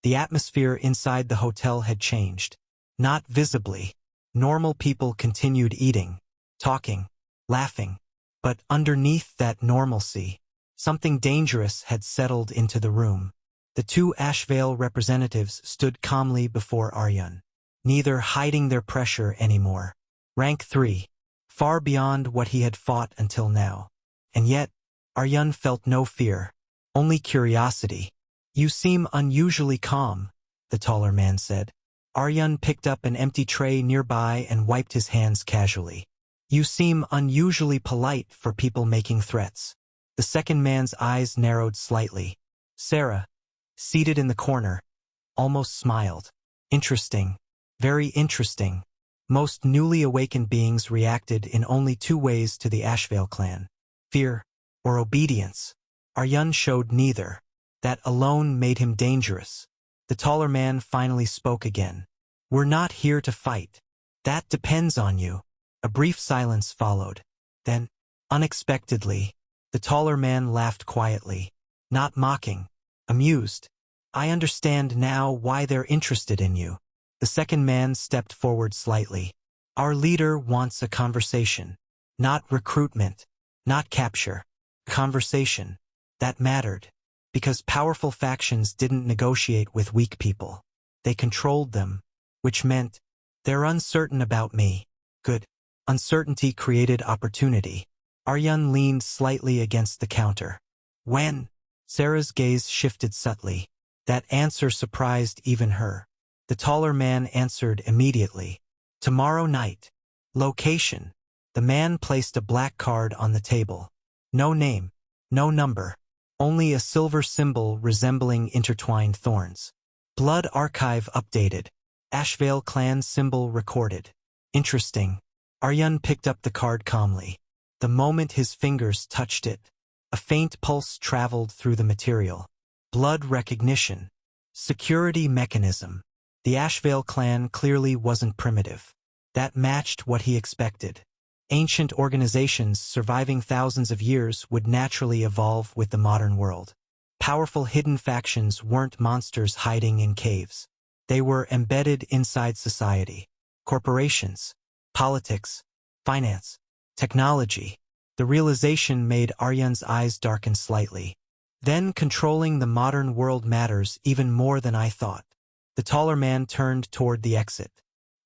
The atmosphere inside the hotel had changed. Not visibly. Normal people continued eating, talking, laughing. But underneath that normalcy, something dangerous had settled into the room. The two Ashveil representatives stood calmly before Aaryan, neither hiding their pressure anymore. Rank 3. Far beyond what he had fought until now. And yet, Aaryan felt no fear, only curiosity. "You seem unusually calm," the taller man said. Aaryan picked up an empty tray nearby and wiped his hands casually. "You seem unusually polite for people making threats." The second man's eyes narrowed slightly. Sarah, seated in the corner, almost smiled. "Interesting. Very interesting." Most newly awakened beings reacted in only two ways to the Ashveil clan: fear or obedience. Aaryan showed neither. That alone made him dangerous. The taller man finally spoke again. "We're not here to fight." "That depends on you." A brief silence followed. Then, unexpectedly, the taller man laughed quietly, not mocking, amused. "I understand now why they're interested in you." The second man stepped forward slightly. "Our leader wants a conversation. Not recruitment, not capture. Conversation. That mattered. Because powerful factions didn't negotiate with weak people. They controlled them, which meant, they're uncertain about me. Good. Uncertainty created opportunity." Aaryan leaned slightly against the counter. "When?" Sarah's gaze shifted subtly. That answer surprised even her. The taller man answered immediately. "Tomorrow night." "Location?" The man placed a black card on the table. No name, no number. Only a silver symbol resembling intertwined thorns. "Blood archive updated. Ashveil clan symbol recorded." "Interesting." Aaryan picked up the card calmly. The moment his fingers touched it, a faint pulse traveled through the material. Blood recognition. Security mechanism. The Ashveil clan clearly wasn't primitive. That matched what he expected. Ancient organizations surviving thousands of years would naturally evolve with the modern world. Powerful hidden factions weren't monsters hiding in caves. They were embedded inside society. Corporations, politics, finance, technology. The realization made Aaryan's eyes darken slightly. Then controlling the modern world matters even more than I thought. The taller man turned toward the exit.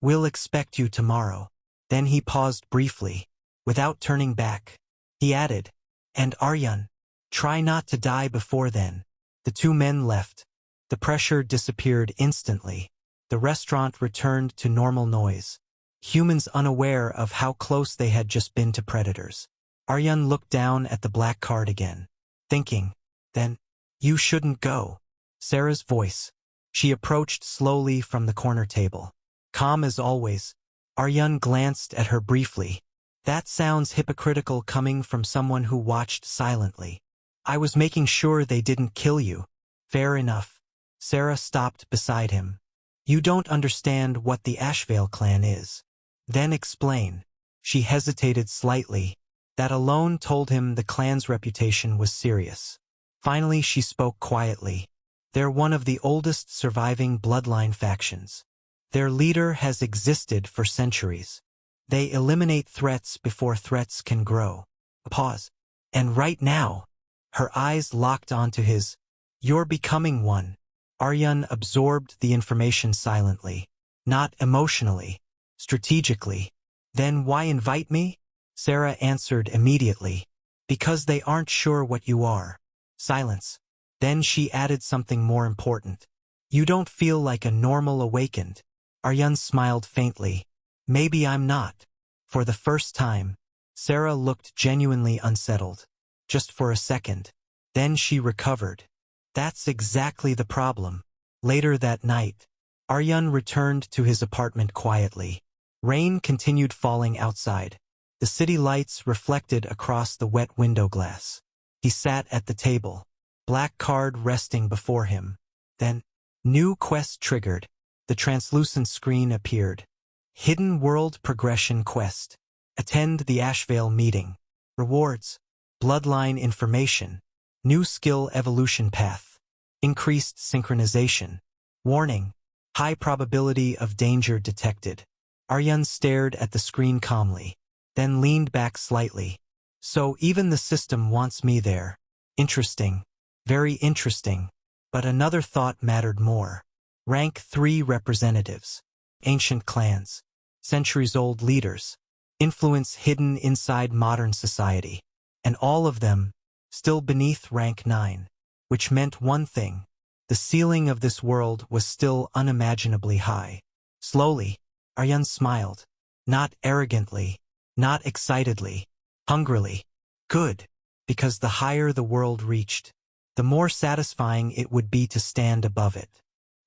"We'll expect you tomorrow." Then he paused briefly. Without turning back, he added, "And Aaryan, try not to die before then." The two men left. The pressure disappeared instantly. The restaurant returned to normal noise. Humans unaware of how close they had just been to predators. Aaryan looked down at the black card again, thinking, then, "You shouldn't go." Sarah's voice. She approached slowly from the corner table. Calm as always, Aaryan glanced at her briefly. "That sounds hypocritical coming from someone who watched silently." "I was making sure they didn't kill you." "Fair enough." Sarah stopped beside him. "You don't understand what the Ashveil clan is." "Then explain." She hesitated slightly. That alone told him the clan's reputation was serious. Finally she spoke quietly. "They're one of the oldest surviving bloodline factions. Their leader has existed for centuries. They eliminate threats before threats can grow." A pause. "And right now," her eyes locked onto his, "you're becoming one." Aaryan absorbed the information silently, not emotionally, strategically. "Then why invite me?" Sarah answered immediately. "Because they aren't sure what you are." Silence. Then she added something more important. "You don't feel like a normal awakened." Aaryan smiled faintly. "Maybe I'm not." For the first time, Sarah looked genuinely unsettled. Just for a second. Then she recovered. "That's exactly the problem." Later that night, Aaryan returned to his apartment quietly. Rain continued falling outside. The city lights reflected across the wet window glass. He sat at the table, black card resting before him. Then, new quest triggered. The translucent screen appeared. Hidden World Progression Quest. Attend the Ashveil meeting. Rewards. Bloodline information. New skill evolution path. Increased synchronization. Warning. High probability of danger detected. Aaryan stared at the screen calmly, then leaned back slightly. So even the system wants me there. Interesting. Very interesting. But another thought mattered more. Rank 3 representatives. Ancient clans. Centuries-old leaders. Influence hidden inside modern society. And all of them, still beneath rank 9. Which meant one thing. The ceiling of this world was still unimaginably high. Slowly, Aaryan smiled. Not arrogantly. Not excitedly. Hungrily. Good. Because the higher the world reached, the more satisfying it would be to stand above it.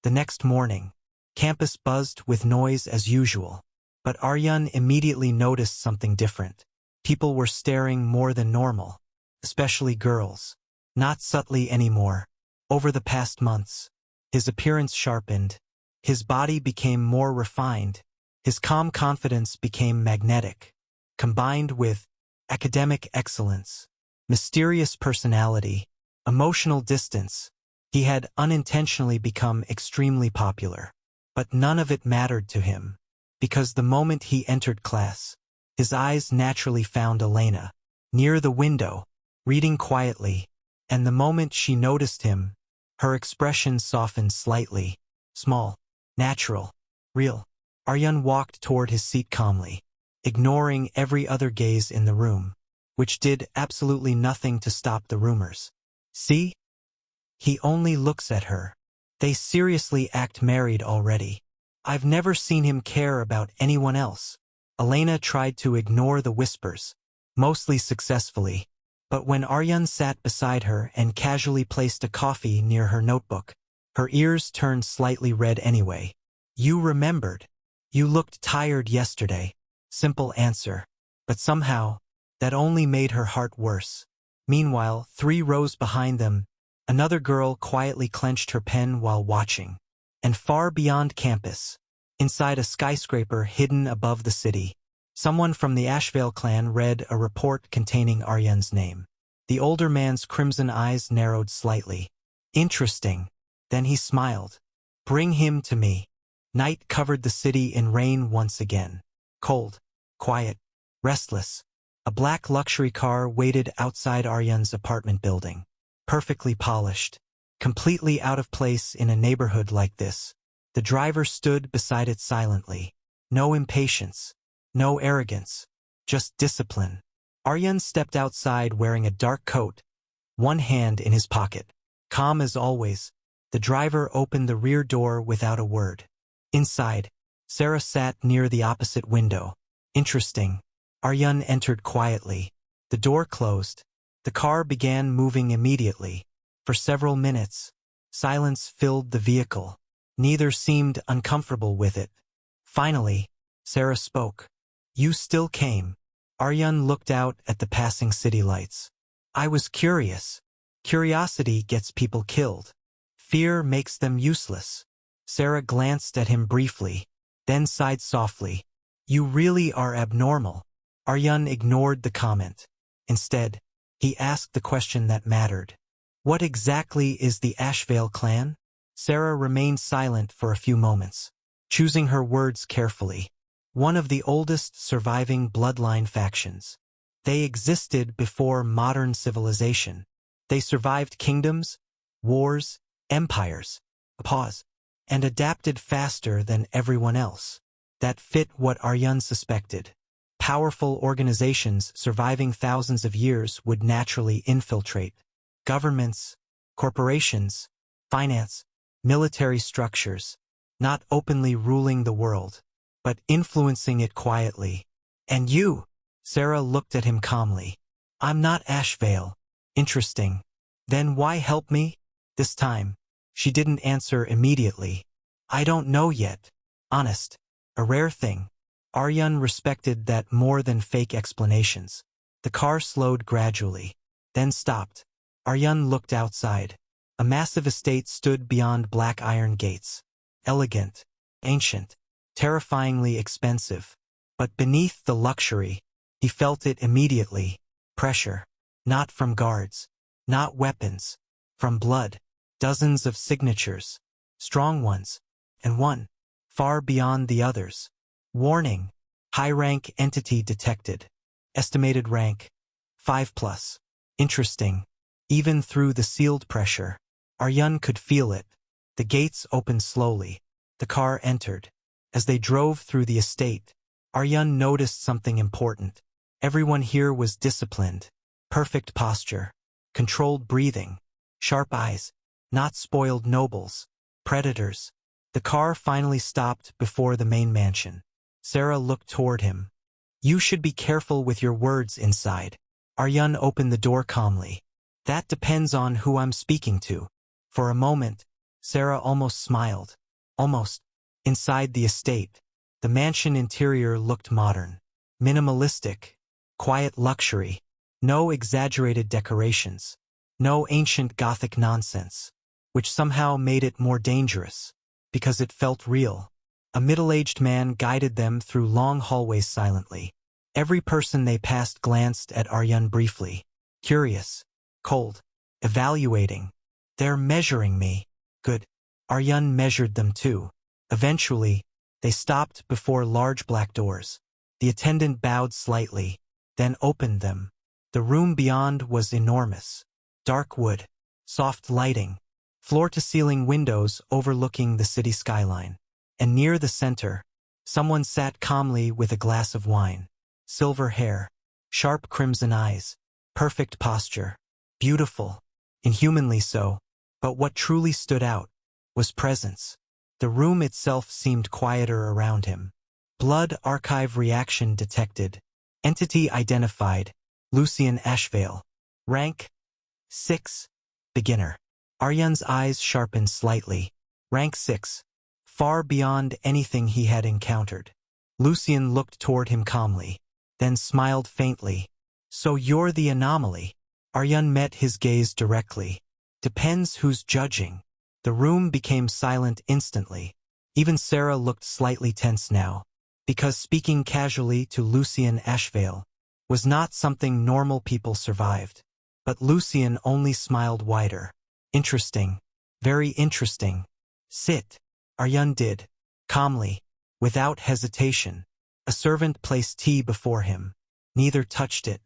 The next morning, campus buzzed with noise as usual. But Aaryan immediately noticed something different. People were staring more than normal. Especially girls. Not subtly anymore. Over the past months, his appearance sharpened. His body became more refined. His calm confidence became magnetic. Combined with academic excellence, mysterious personality, emotional distance, he had unintentionally become extremely popular. But none of it mattered to him. Because the moment he entered class, his eyes naturally found Elena, near the window, reading quietly, and the moment she noticed him, her expression softened slightly. Small, natural, real. Aaryan walked toward his seat calmly, ignoring every other gaze in the room, which did absolutely nothing to stop the rumors. See? He only looks at her. They seriously act married already. I've never seen him care about anyone else. Elena tried to ignore the whispers, mostly successfully. But when Aaryan sat beside her and casually placed a coffee near her notebook, her ears turned slightly red anyway. You remembered. You looked tired yesterday. Simple answer. But somehow, that only made her heart worse. Meanwhile, 3 rows behind them, another girl quietly clenched her pen while watching. And far beyond campus, inside a skyscraper hidden above the city, someone from the Ashveil clan read a report containing Aaryan's name. The older man's crimson eyes narrowed slightly. Interesting. Then he smiled. Bring him to me. Night covered the city in rain once again. Cold, quiet, restless. A black luxury car waited outside Aaryan's apartment building. Perfectly polished. Completely out of place in a neighborhood like this. The driver stood beside it silently. No impatience. No arrogance. Just discipline. Aaryan stepped outside wearing a dark coat, one hand in his pocket. Calm as always, the driver opened the rear door without a word. Inside, Sarah sat near the opposite window. Interesting. Aaryan entered quietly. The door closed. The car began moving immediately. For several minutes, silence filled the vehicle. Neither seemed uncomfortable with it. Finally, Sarah spoke. You still came. Aaryan looked out at the passing city lights. I was curious. Curiosity gets people killed. Fear makes them useless. Sarah glanced at him briefly, then sighed softly. You really are abnormal. Aaryan ignored the comment. Instead, he asked the question that mattered. What exactly is the Ashveil clan? Sarah remained silent for a few moments, choosing her words carefully. One of the oldest surviving bloodline factions. They existed before modern civilization. They survived kingdoms, wars, empires, a pause, and adapted faster than everyone else. That fit what Aaryan suspected. Powerful organizations surviving thousands of years would naturally infiltrate governments, corporations, finance, military structures, not openly ruling the world, but influencing it quietly. And you? Sarah looked at him calmly. I'm not Ashveil. Interesting. Then why help me? This time, she didn't answer immediately. I don't know yet. Honest. A rare thing. Aaryan respected that more than fake explanations. The car slowed gradually, then stopped. Aaryan looked outside. A massive estate stood beyond black iron gates. Elegant, ancient, terrifyingly expensive. But beneath the luxury, he felt it immediately. Pressure. Not from guards. Not weapons. From blood. Dozens of signatures. strong ones, and one, far beyond the others. Warning, high-rank entity detected. Estimated rank, 5+. Interesting. Even through the sealed pressure, Aaryan could feel it. The gates opened slowly. The car entered. As they drove through the estate, Aaryan noticed something important. Everyone here was disciplined. Perfect posture. Controlled breathing. Sharp eyes. Not spoiled nobles. Predators. The car finally stopped before the main mansion. Sarah looked toward him. "You should be careful with your words inside." Aaryan opened the door calmly. "That depends on who I'm speaking to." For a moment, Sarah almost smiled. Almost. Inside the estate, the mansion interior looked modern. Minimalistic. Quiet luxury. No exaggerated decorations. No ancient Gothic nonsense. Which somehow made it more dangerous. Because it felt real. A middle-aged man guided them through long hallways silently. Every person they passed glanced at Aaryan briefly. Curious. Cold. Evaluating. "They're measuring me." Good. Aaryan measured them too. Eventually, they stopped before large black doors. The attendant bowed slightly, then opened them. The room beyond was enormous. Dark wood. Soft lighting. Floor-to-ceiling windows overlooking the city skyline. And near the center, someone sat calmly with a glass of wine. Silver hair. Sharp crimson eyes. Perfect posture. Beautiful. Inhumanly so. But what truly stood out was presence. The room itself seemed quieter around him. Blood archive reaction detected. Entity identified. Lucien Ashveil. Rank 6. Beginner. Aaryan's eyes sharpened slightly. Rank 6. Far beyond anything he had encountered. Lucien looked toward him calmly, then smiled faintly. "So you're the anomaly." Aaryan met his gaze directly. "Depends who's judging." The room became silent instantly. Even Sarah looked slightly tense now, because speaking casually to Lucien Ashveil was not something normal people survived. But Lucien only smiled wider. "Interesting. Very interesting. Sit." Aaryan did, calmly, without hesitation. A servant placed tea before him. Neither touched it.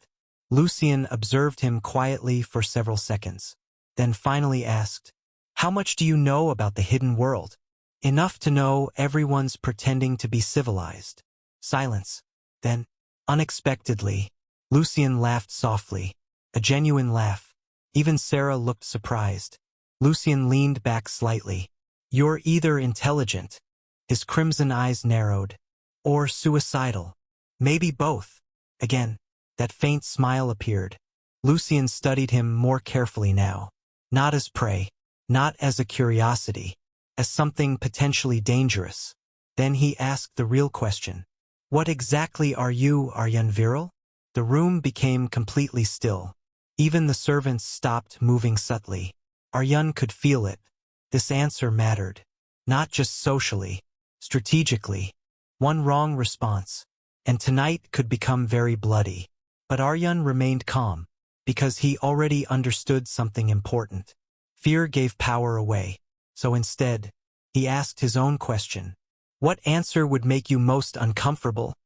Lucien observed him quietly for several seconds, then finally asked, "How much do you know about the hidden world?" "Enough to know everyone's pretending to be civilized." Silence. Then, unexpectedly, Lucien laughed softly. A genuine laugh. Even Sarah looked surprised. Lucien leaned back slightly. "You're either intelligent," his crimson eyes narrowed, "or suicidal. Maybe both." Again, that faint smile appeared. Lucien studied him more carefully now. Not as prey, not as a curiosity, as something potentially dangerous. Then he asked the real question. "What exactly are you, Aaryan Virel?" The room became completely still. Even the servants stopped moving subtly. Aaryan could feel it. This answer mattered. Not just socially, strategically. One wrong response, and tonight could become very bloody. But Aaryan remained calm, because he already understood something important. Fear gave power away, so instead, he asked his own question. "What answer would make you most uncomfortable?"